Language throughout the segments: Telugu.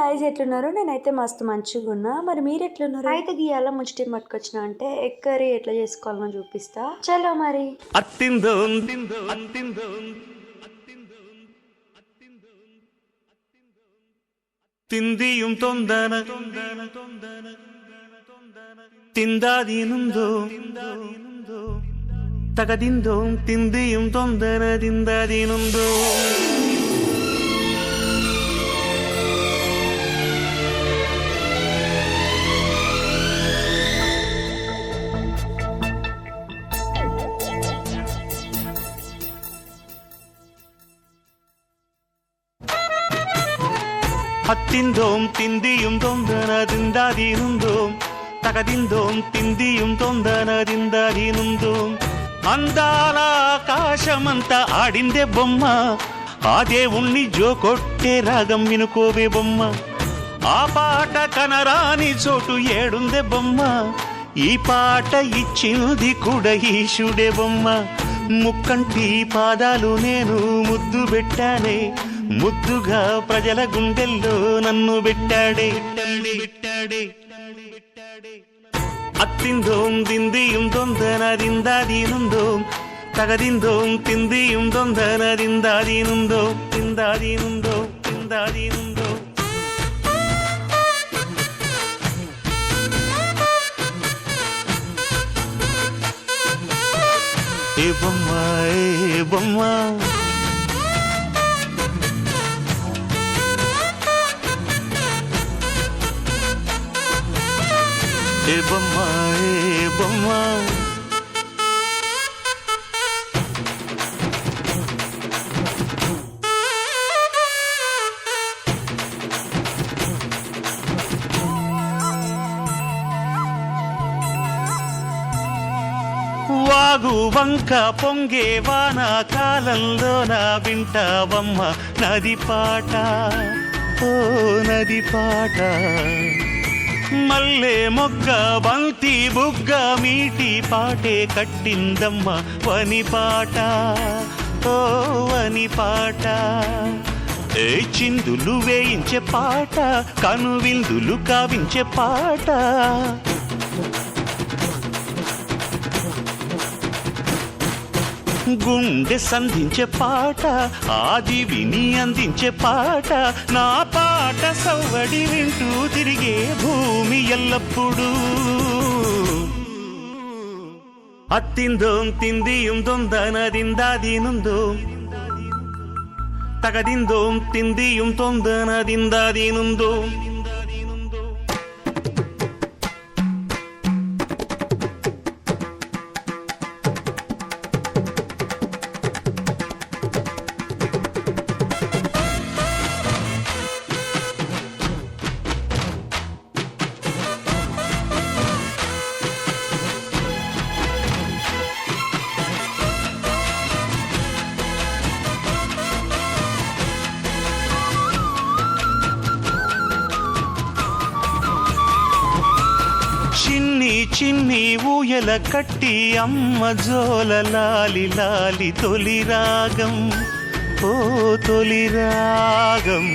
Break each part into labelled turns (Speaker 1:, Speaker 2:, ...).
Speaker 1: గాయ్స్ ఎట్లున్నారు? నేనైతే మస్తు మంచిగున్నా. మరి మీరు ఎట్లున్నారు? అయితే గీయాల ముచ్చటేం పట్టుకొచ్చిన అంటే ఎగ్ కర్రీ ఎట్లా చేసుకోవాలో చూపిస్తా. చలో మరి.
Speaker 2: తిందిയും തൊന്തന തിന്താതീനുന്തോ തകതിന്തോ തിന്തിയും തൊന്തന തിന്താതീനുന്തോ ഹത്തിന്തോം തിന്തിയും തൊന്തന തിന്താതീനുന്തോം തകതിന്തോം തിന്തിയും തൊന്തന തിന്താതീനുന്തോം అందాల ఆకాశమంతా ఆడిందే బొమ్మ ఆ దేవుణ్ణి జో కొట్టే రాగం వినుకోవే బొమ్మ ఆ పాట కనరాని చోటు ఏడుందే బొమ్మ ఈ పాట ఇచ్చింది కూడా ఈశుడే బొమ్మ ముక్కంటి పాదాలు నేను ముద్దు పెట్టానే ముద్దుగా ప్రజల గుండెల్లో నన్ను పెట్టాడే അത്തിന്തോം തിന്തിയും തൊന്തനതിന്താതീനുന്തോം തകതിന്തോം തിന്തിയും തൊന്തനതിന്താതീനുന്തോ തിന്താതീനുന്തോ തിന്താതീനുന്തോ ഏ ബൊമ്മ ഏ ബൊമ്മ ఏ బొమ్మ ఏ బొమ్మ వాగు వంక పొంగే వాన కాలంలో నా వింటావమ్మ నది పాట ఓ నది పాట మల్లె మొగ్గ బంతి బుగ్గ మీటి పాటే కట్టిందమ్మ వని పాట ఓ వని పాట ఏ చిందులు వేయించే పాట కనువిందులు కావించే పాట గుండె సంధించే పాట ఆది విని అందించే పాట నా పాట సవ్వడి వింటూ తిరిగే భూమి ఎల్లప్పుడూ అత్తిందోం తిందిയും തൊന്തനതിന്താതീനുന്തോം തകതിന്തോം തിന്തിയും തൊന്തനതിന്താതീനുന്തോം చిన్ని చిన్ని ఊయల కట్టి అమ్మ జోల లాలి లాలి తొలి రాగం ఓ తొలి రాగం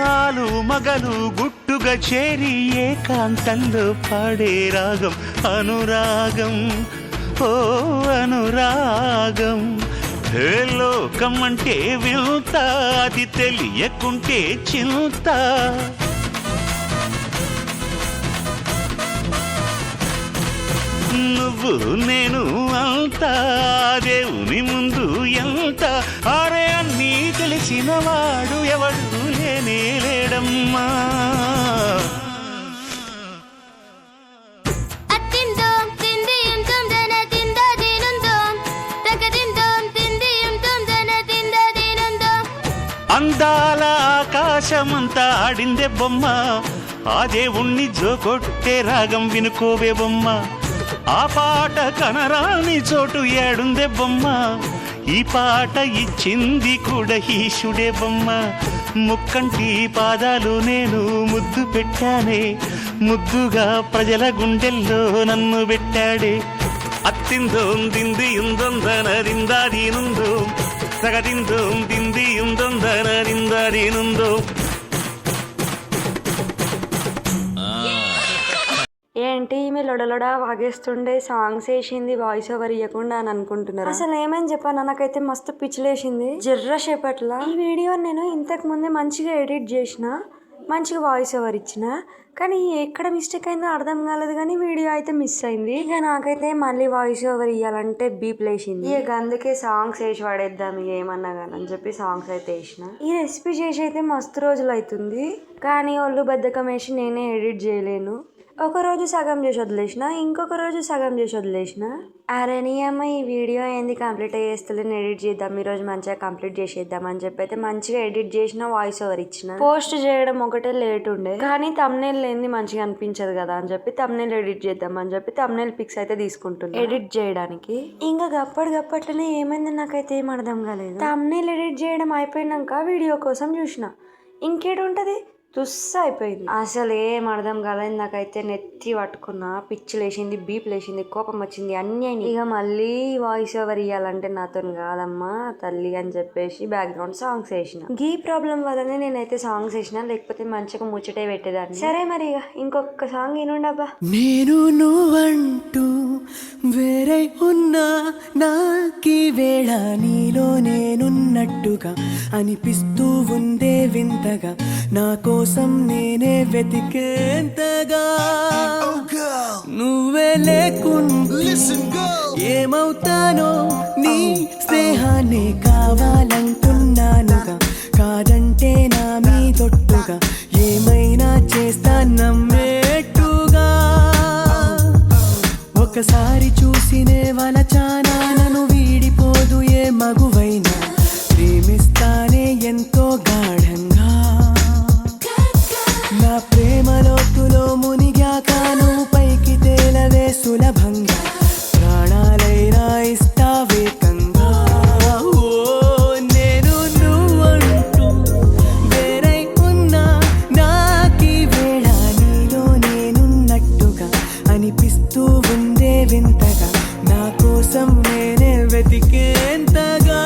Speaker 2: ఆలు మగలు గుట్టుగా చేరి ఏకాంతంలో పాడే రాగం అనురాగం ఓ అనురాగం హే లోకం అంటే వింత అది తెలియకుంటే చింత నువ్వు నేను అంతా దేవుని ముందు ఎంత అరే అన్నీ తెలిసిన వాడు ఎవడు లేనే లేడమ్మా అందాల ఆకాశమంతా ఆడిందే బొమ్మ ఆ దేవుణ్ణి జోకొట్టే రాగం వినుకోవే బొమ్మ ఆ పాట కనరాని చోటు ఏడుందే బొమ్మ ఈ పాట ఇచ్చింది కూడా ఈశుడే బొమ్మ ముక్కంటి పాదాలు నేను ముద్దు పెట్టానే ముద్దుగా ప్రజల గుండెల్లో నన్ను పెట్టాడే అత్తిందోం దిందిയും തൊന്തനതിന്താതീനുന്തോം തകതിന്തോം തിന്തിയും തൊന്തനതിന്താതീനുന്തോം
Speaker 1: ఏంటి ఈమె లొడలొడ వాగేస్తుండే సాంగ్స్ వేసింది వాయిస్ ఓవర్ ఇవ్వకుండా అని అనుకుంటున్నారు. అసలు ఏమని చెప్పాను, నాకైతే మస్తు పిచ్చిలేసింది జర్ర సేపట్ల. ఈ వీడియో నేను ఇంతకు ముందే మంచిగా ఎడిట్ చేసిన, మంచిగా వాయిస్ ఓవర్ ఇచ్చిన, కానీ ఎక్కడ మిస్టేక్ అయిందో అర్థం కాలేదు, కానీ వీడియో అయితే మిస్ అయింది. ఇక నాకైతే మళ్ళీ వాయిస్ ఓవర్ ఇవ్వాలంటే బీప్ లేసింది. ఇక అందుకే సాంగ్స్ వేసి పడేద్దాం ఇక ఏమన్నా కానీ అని చెప్పి సాంగ్స్ అయితే వేసిన. ఈ రెసిపీ చేసి అయితే మస్తు రోజులు అవుతుంది, కానీ ఒళ్ళు బద్ధకం వేసి నేనే ఎడిట్ చేయలేను. ఒక రోజు సగం చేసి వదిలేసిన, ఇంకొక రోజు సగం చేసి వదిలేసిన. అరే నీ అమ్మ ఈ వీడియో ఏంది కంప్లీట్ అయ్యేస్తలేని ఎడిట్ చేద్దాం, ఈ రోజు మంచిగా కంప్లీట్ చేసేద్దాం అని చెప్పి అయితే మంచిగా ఎడిట్ చేసిన, వాయిస్ ఓవర్ ఇచ్చిన. పోస్ట్ చేయడం ఒకటే లేట్ ఉండే, కానీ తమ్నేల్ లేనిది మంచిగా అనిపించదు కదా అని చెప్పి తమ్నేల్ ఎడిట్ చేద్దాం అని చెప్పి తమ్నేల్ పిక్స్ అయితే తీసుకుంటున్నా ఎడిట్ చేయడానికి. ఇంకా గప్పటికప్పట్లనే ఏమైంది నాకైతే ఏం అర్థం కాలేదు. తమ్నేల్ ఎడిట్ చేయడం అయిపోయినాక వీడియో కోసం చూసిన, ఇంకేటి ఉంటది తుస్స అయిపోయింది. అసలు ఏం అర్థం కాలేదు నాకైతే. నెత్తి పట్టుకున్నా, పిచ్చి లేచింది, బీప్ లేచింది, కోపం వచ్చింది, అన్నీ అయినాయి. ఇక మళ్ళీ వాయిస్ ఓవర్ ఇవ్వాలంటే నాతో కాదమ్మా తల్లి అని చెప్పేసి బ్యాక్గ్రౌండ్ సాంగ్స్ వేసిన. ఈ ప్రాబ్లం వల్లనే నేనైతే సాంగ్స్ వేసిన, లేకపోతే మంచిగా ముచ్చటే పెట్టేదాన్ని. సరే మరి ఇక ఇంకొక సాంగ్ వినుండబ్బా.
Speaker 3: నేను నువ్వంటూ వేరే ఉన్నా నాకీ వేళ నీలో నేనున్నట్టుగా అనిపిస్తూ ఉందే వింతగా, నా కోసం నేనే వెతికేంతగా. నువ్వే లేకుండా ఏమవుతానో నీ స్నేహాన్ని కావాలంటున్నానుగా, కాదంటే నా మీదొట్టుగా ఏమైనా చేస్తా నమ్మేట్టుగా. ఒకసారి చూసినే వలచానా, నన్ను వీడిపోదు ఏ మగువైనా, ప్రేమిస్తానే ఎంతో గాఢంగా. నా ప్రేమ లోతులో మునిగాక నువ్వు పైకి తేలవే సులభంగా, ప్రాణాలైనా ఇస్తావేకంగా. ఓ నేను నువ్వంటూ వేరై ఉన్నా నాకీ వేళ నీలో నేనున్నట్టుగా అనిపిస్తూ ఉందే వింతగా, నా కోసం నేనే వెతికేంతగా.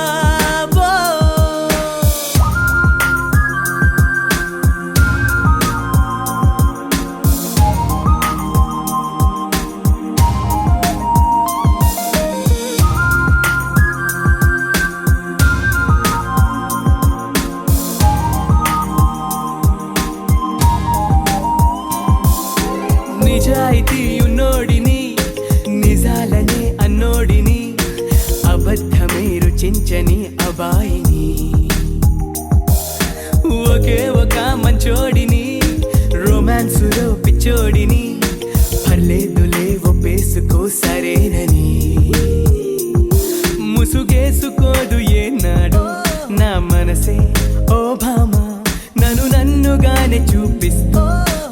Speaker 3: నిజాయితీ ఉన్నోడిని, నిజాలనే అన్నోడిని, అబద్ధమే రుచించని అబాయిని, ఒకే ఒక మంచోడిని, రొమాన్సులో పిచ్చోడిని, పర్లేదులే ఒప్పేసుకో సరేనని. ముసుగేసుకోదు ఏనాడు నా మనసే ఓ భామ, నన్నుగానే చూపిస్తూ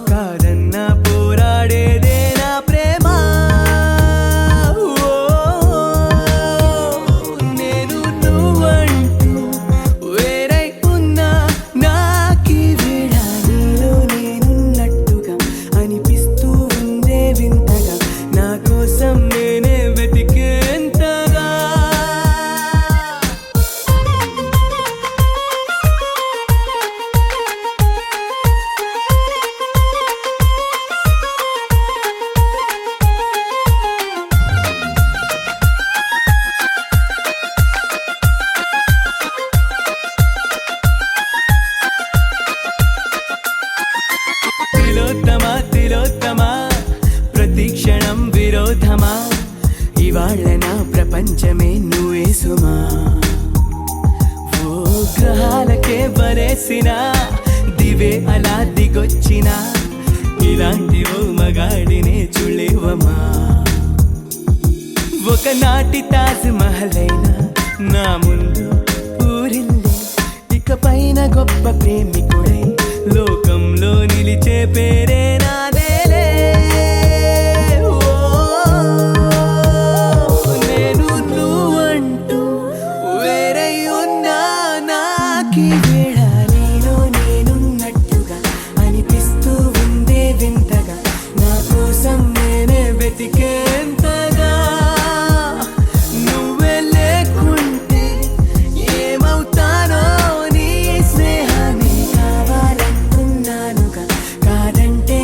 Speaker 3: కాదన్నా పోరాడేదే నా ప్రేమ. నేను నువ్వంటూ వేరై ఉన్నా నాకీ వేళ నీలో నేనున్నట్టుగా అనిపిస్తూ ఉందే వింతగా, నా కోసం నేనే వెతికేంతగా. తిలోత్తమా ప్రతిక్షణం విరోధమా, ఇవాళ నా ప్రపంచమే నువ్వే సుమా. ఓ గ్రహాలకే బరేసిన దివే అలా దిగొచ్చిన, ఇలాంటి ఓ మగాడినే చూడలేవమా. ఒకనాటి తాజ్ మహల్ అయినా నా ముందు ఊరిల్లే, ఇక పైన గొప్ప ప్రేమికుడై లోకంలో నిలిచే పేరే నాదేలే. నేను నువ్వంటూ వేరై ఉన్నా నాకీ వేళ నీలో నేనున్నట్టుగా అనిపిస్తూ ఉందే వింతగా, నా కోసం నేనే వెతికేంతగా. నువ్వే లేకుంటే ఏమవుతానో నీ స్నేహాన్ని కావాలంటున్నానుగా, కాదంటే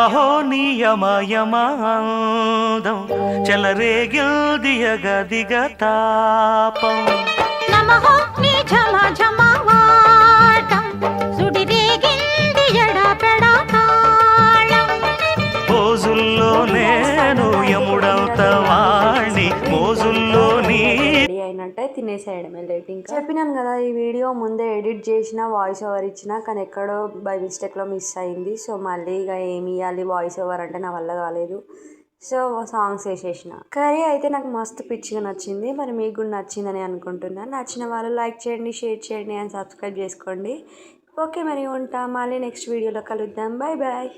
Speaker 2: యమహో నియమయమాందం చెలరేగిల్దియగ దిగతాపం
Speaker 4: నమః నీ ఝమ ఝమవాటం సుడిరేగింది ఎడపెడతాళం
Speaker 2: మోజుల్లో నేను యముడంత వాణ్ణి మోజుల్లో నీ
Speaker 1: రెడీ అయినట్టే తినేసేయడమే లేట్. ఇంకా చెప్పినాను కదా ఈ వీడియో ముందే ఎడిట్ చేసిన వాయిస్ ఓవర్ ఇచ్చిన కానీ ఎక్కడో బై మిస్టేక్లో మిస్ అయింది. సో మళ్ళీ ఇక ఏమి ఇవ్వాలి వాయిస్ ఓవర్ అంటే నా వల్ల కాలేదు. సో సాంగ్స్ వేసేసిన. కర్రీ అయితే నాకు మస్తు పిచ్చిగా నచ్చింది. మరి మీకు కూడా నచ్చిందని అనుకుంటున్నాను. నచ్చిన వాళ్ళు లైక్ చేయండి, షేర్ చేయండి అండ్ సబ్స్క్రైబ్ చేసుకోండి. ఓకే మరి ఉంటా, మళ్ళీ నెక్స్ట్ వీడియోలో కలుద్దాం. Bye bye.